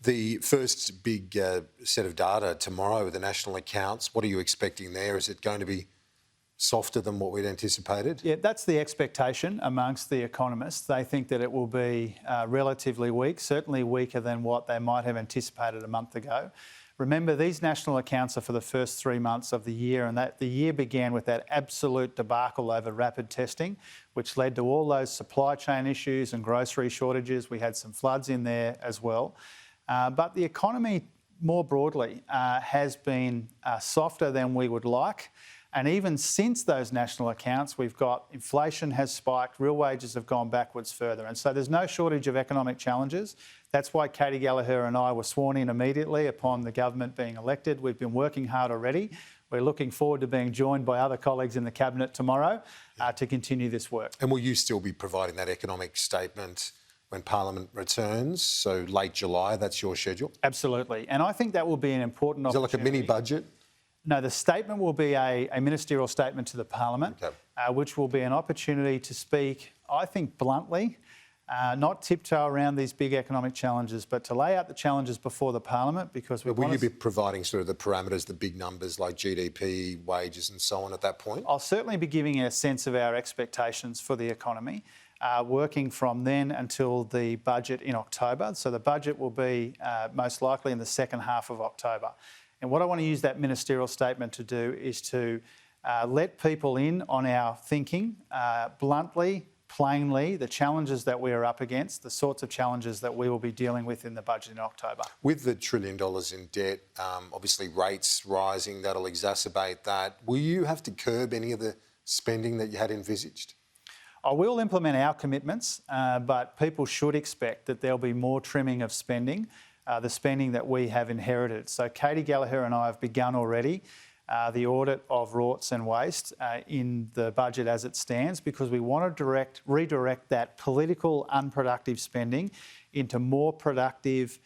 The first big set of data tomorrow with the national accounts, what are you expecting there? Is it going to be softer than what we'd anticipated? Yeah, that's the expectation amongst the economists. They think that it will be relatively weak, certainly weaker than what they might have anticipated a month ago. Remember, these national accounts are for the first 3 months of the year, and that the year began with that absolute debacle over rapid testing, which led to all those supply chain issues and grocery shortages. We had some floods in there as well. But the economy more broadly has been softer than we would like. And even since those national accounts, we've got inflation has spiked, real wages have gone backwards further. And so there's no shortage of economic challenges. That's why Katie Gallagher and I were sworn in immediately upon the government being elected. We've been working hard already. We're looking forward to being joined by other colleagues in the Cabinet tomorrow to continue this work. And will you still be providing that economic statement when Parliament returns? So late July, that's your schedule? Absolutely. And I think that will be an important opportunity. Is it like a mini budget? No, the statement will be a ministerial statement to the Parliament, which will be an opportunity to speak, I think, bluntly, not tiptoe around these big economic challenges, but to lay out the challenges before the Parliament, because we will you be providing sort of the parameters, the big numbers like GDP, wages and so on at that point? I'll certainly be giving a sense of our expectations for the economy, working from then until the budget in October. So the budget will be most likely in the second half of October. And what I want to use that ministerial statement to do is to let people in on our thinking bluntly, plainly, the challenges that we are up against, the sorts of challenges that we will be dealing with in the budget in October. With the $1 trillion in debt, obviously rates rising, that'll exacerbate that. Will you have to curb any of the spending that you had envisaged? I will implement our commitments, but people should expect that there'll be more trimming of spending, the spending that we have inherited. So Katie Gallagher and I have begun already the audit of rorts and waste in the budget as it stands, because we want to redirect that political unproductive spending into more productive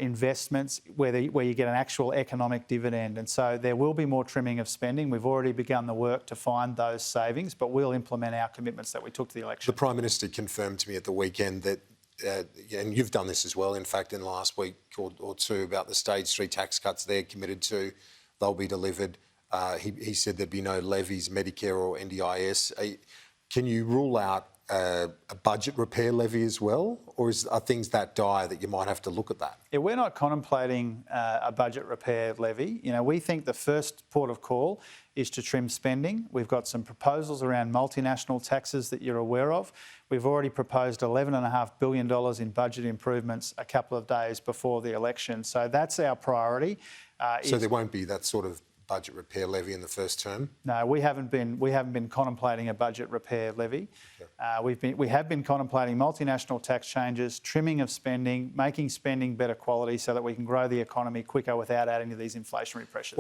investments where you get an actual economic dividend. And so there will be more trimming of spending. We've already begun the work to find those savings, but we'll implement our commitments that we took to the election. The Prime Minister confirmed to me at the weekend that and you've done this as well, in fact, in the last week or two, about the stage 3 tax cuts they're committed to. They'll be delivered. He said there'd be no levies, Medicare or NDIS. Can you rule out a budget repair levy as well? Or are things that dire that you might have to look at that? Yeah, we're not contemplating a budget repair levy. You know, we think the first port of call is to trim spending. We've got some proposals around multinational taxes that you're aware of. We've already proposed $11.5 billion in budget improvements a couple of days before the election. So that's our priority. So there won't be that sort of budget repair levy in the first term? No, we haven't been contemplating a budget repair levy. Okay. We have been contemplating multinational tax changes, trimming of spending, making spending better quality so that we can grow the economy quicker without adding to these inflationary pressures.